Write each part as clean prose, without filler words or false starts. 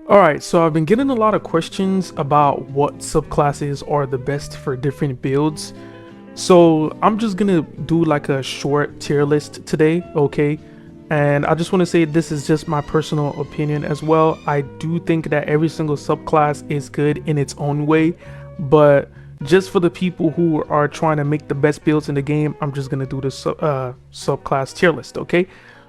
All right, so I've been getting a lot of questions about what subclasses are the best for different builds. So I'm just gonna do like a short tier list today, okay? And I just want to say this is just my personal opinion as well. I do think that every single subclass is good in its own way, but just for the people who are trying to make the best builds in the game, I'm just gonna do the subclass tier list, okay?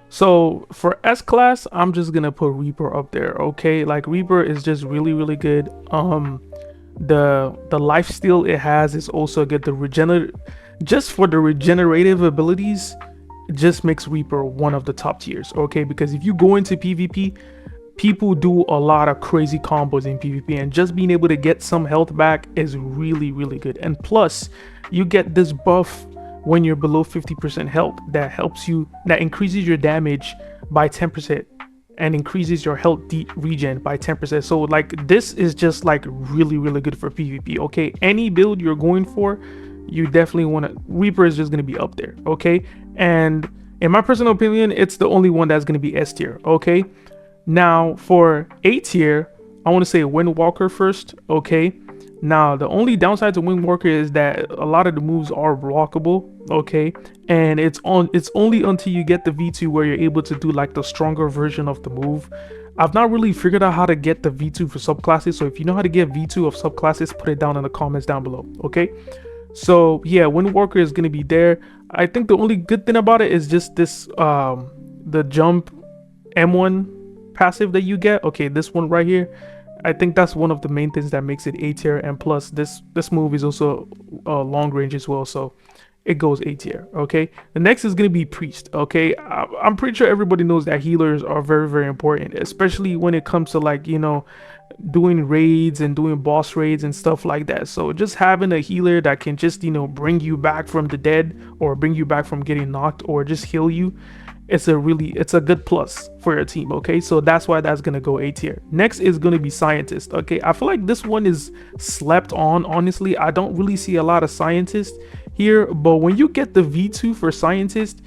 So for S class, I'm just gonna put Reaper up there, okay? Like Reaper is just really good. The life steal it has is also good. The regenerate, just for the regenerative abilities, it just makes Reaper one of the top tiers, okay? Because if you go into PvP, people do a lot of crazy combos in PvP, and just being able to get some health back is really good. And plus, you get this buff when you're below 50% health that helps you, that increases your damage by 10% and increases your health regen by 10%. So like this is just like really good for PvP, okay? Any build you're going for, you definitely want to, Reaper is just going to be up there, okay? And in my personal opinion, it's the only one that's going to be S tier, okay? Now for A tier, I want to say Windwalker first, okay? Now the only downside to Windwalker is that a lot of the moves are blockable, okay? And it's only until you get the V2 where you're able to do like the stronger version of the move. I've not really figured out how to get the V2 for subclasses, so if you know how to get V2 of subclasses, put it down in the comments down below, okay? So yeah, Windwalker is going to be there. I think the only good thing about it is just this the jump M1 passive that you get, okay? This one right here, I think that's one of the main things that makes it A tier. And plus this move is also long range as well, so it goes A tier, okay? The next is going to be Priest, okay? I'm pretty sure everybody knows that healers are very important, especially when it comes to like, you know, doing raids and doing boss raids and stuff like that. So just having a healer that can just, you know, bring you back from the dead or bring you back from getting knocked or just heal you, it's a good plus for your team, okay? So that's why that's gonna go A tier. Next is gonna be Scientist, okay? I feel like this one is slept on, honestly. I don't really see a lot of Scientists here, but when you get the V2 for Scientist,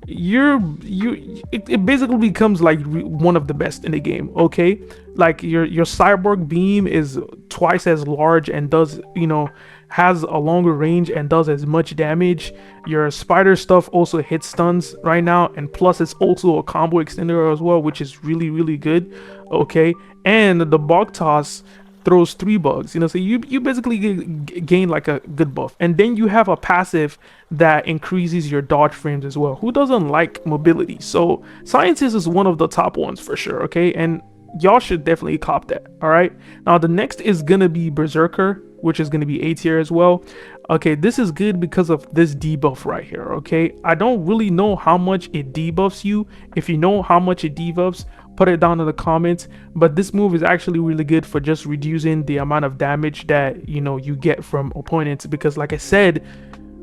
it basically becomes like one of the best in the game, okay? Like your cyborg beam is twice as large and does, you know, has a longer range and does as much damage. Your spider stuff also hits stuns right now, and plus it's also a combo extender as well, which is really good, okay? And the bug toss throws 3 bugs, you know, so you basically gain like a good buff. And then you have a passive that increases your dodge frames as well. Who doesn't like mobility? So Scientist is one of the top ones for sure, okay? And y'all should definitely cop that. All right, now the next is gonna be Berserker, which is gonna be A tier as well. Okay, this is good because of this debuff right here, okay? I don't really know how much it debuffs you. If you know how much it debuffs, put it down in the comments. But this move is actually really good for just reducing the amount of damage that, you know, you get from opponents, because like I said,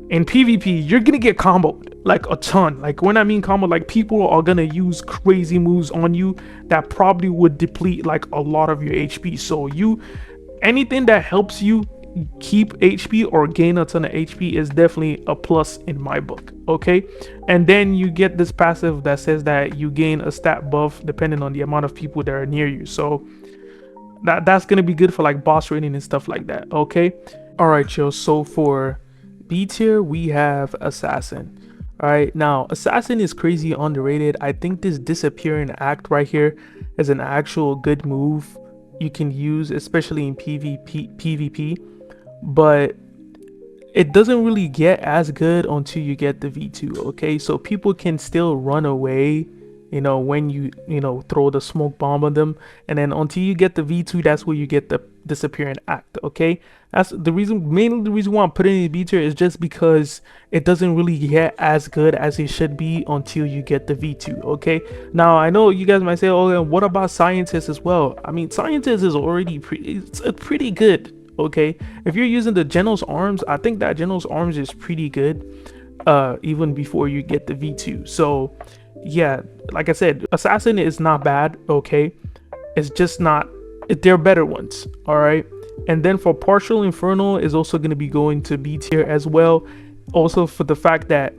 in PvP, you're gonna get comboed like a ton. Like when I mean combo, like people are gonna use crazy moves on you that probably would deplete like a lot of your HP. So anything that helps you keep HP or gain a ton of HP is definitely a plus in my book, okay? And then you get this passive that says that you gain a stat buff depending on the amount of people that are near you. So that's gonna be good for like boss raiding and stuff like that, okay? All right, yo, so for B tier we have Assassin. All right, now Assassin is crazy underrated. I think this disappearing act right here is an actual good move you can use, especially in PvP, but it doesn't really get as good until you get the V2, okay? So people can still run away, you know, when you know, throw the smoke bomb on them, and then until you get the V2, that's where you get the disappearing act, okay? That's the reason, mainly the reason why I'm putting it in B tier is just because it doesn't really get as good as it should be until you get the V2, okay? Now I know you guys might say, oh, and what about Scientist as well? I mean, Scientist is already pretty good, okay? If you're using the General's Arms, I think that General's Arms is pretty good even before you get the V2. So yeah, like I said, Assassin is not bad, okay? It's just not, there are better ones, all right? And then for Partial Infernal is also going to be going to B tier as well, also for the fact that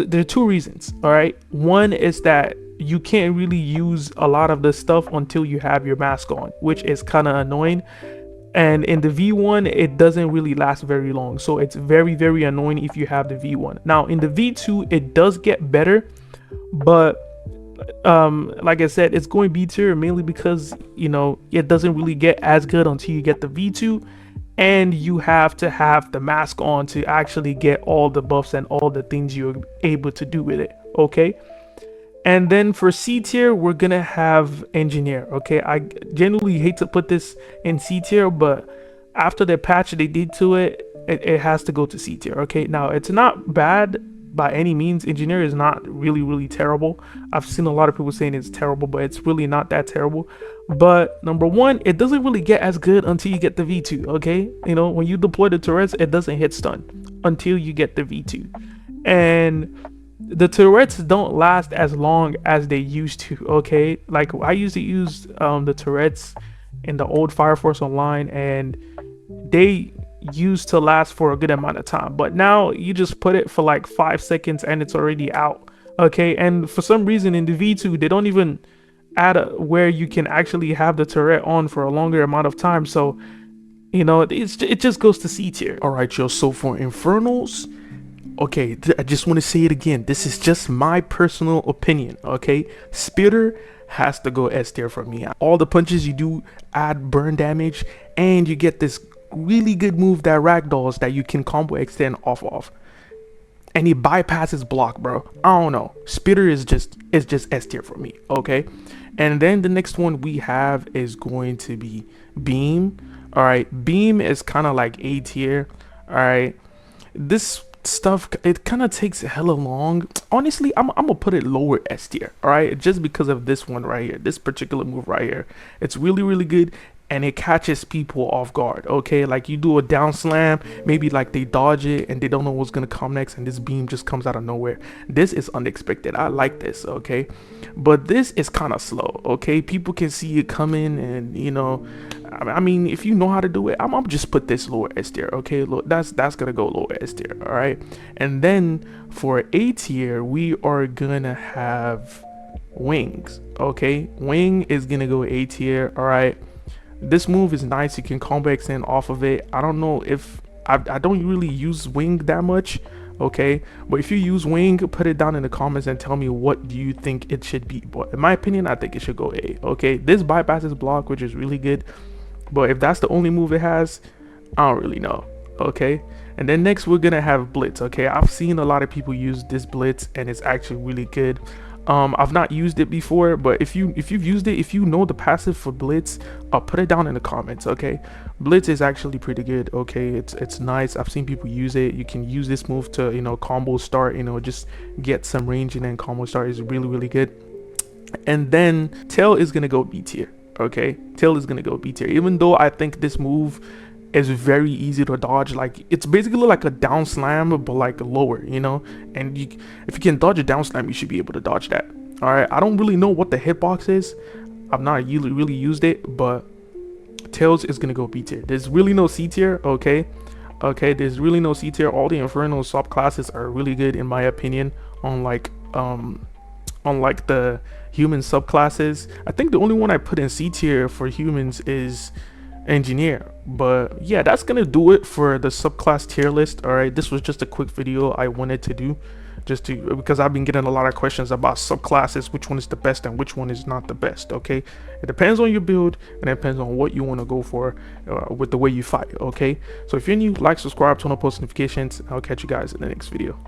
there are 2 reasons, all right? One is that you can't really use a lot of this stuff until you have your mask on, which is kind of annoying. And in the V1 it doesn't really last very long, so it's very annoying if you have the V1. Now in the V2 it does get better, but like I said, it's going B tier mainly because, you know, it doesn't really get as good until you get the V2, and you have to have the mask on to actually get all the buffs and all the things you're able to do with it. Okay, and then for C tier we're gonna have engineer. Okay, I genuinely hate to put this in C tier, but after the patch they did to it, it has to go to C tier. Okay, now it's not bad by any means. Engineer is not really terrible. I've seen a lot of people saying it's terrible, but it's really not that terrible. But number one, it doesn't really get as good until you get the V2. Okay, you know, when you deploy the turrets, it doesn't hit stun until you get the V2, and the turrets don't last as long as they used to. Okay, like I used to use the turrets in the old Fire Force Online, and they used to last for a good amount of time, but now you just put it for like 5 seconds and it's already out. Okay, and for some reason in the V2 they don't even add where you can actually have the turret on for a longer amount of time, so you know, it just goes to C tier. All right, yo, so for Infernals, okay, I just want to say it again, this is just my personal opinion. Okay, Spitter has to go S tier for me. All the punches you do add burn damage, and you get this really good move that ragdolls that you can combo extend off of, and he bypasses block, bro. I don't know, Spitter is just S tier for me. Okay, and then the next one we have is going to be Beam. All right, Beam is kind of like A tier. All right, this stuff, it kind of takes hella long. Honestly, I'm gonna put it lower S tier. All right, just because of this one right here, this particular move right here. It's really good, and it catches people off guard. Okay, like you do a down slam, maybe like they dodge it and they don't know what's gonna come next, and this beam just comes out of nowhere. This is unexpected. I like this. Okay, but this is kind of slow. Okay, people can see it coming, and you know, I mean, if you know how to do it, I'm just put this lower S tier. Okay, look, that's gonna go lower S tier. All right, and then for A tier we are gonna have Wings. Okay, Wing is gonna go A tier. All right, this move is nice. You can combo extend off of it. I don't know if I don't really use Wing that much. Okay, but if you use Wing, put it down in the comments and tell me what do you think it should be. But in my opinion, I think it should go A. Okay, this bypasses block, which is really good, but if that's the only move it has, I don't really know. Okay, and then next we're gonna have Blitz. Okay, I've seen a lot of people use this Blitz and it's actually really good. I've not used it before, but if you've used it, if you know the passive for Blitz, put it down in the comments. Okay, Blitz is actually pretty good. Okay, it's nice. I've seen people use it. You can use this move to, you know, combo start, you know, just get some range, and then combo start is really good. And then Tail is gonna go B tier. Okay, Tail is gonna go B tier, even though I think this move is very easy to dodge. Like, it's basically like a down slam, but like lower, you know, and if you can dodge a down slam, you should be able to dodge that. All right, I don't really know what the hitbox is. I've not really used it, but Tails is gonna go B tier. There's really no C tier. Okay, there's really no C tier. All the Infernal subclasses are really good in my opinion, on like the human subclasses. I think the only one I put in C tier for humans is Engineer. But yeah, that's gonna do it for the subclass tier list. All right, this was just a quick video I wanted to do, because I've been getting a lot of questions about subclasses, which one is the best and which one is not the best. Okay, it depends on your build, and it depends on what you want to go for with the way you fight. Okay, so if you're new, like, subscribe, turn on post notifications. I'll catch you guys in the next video.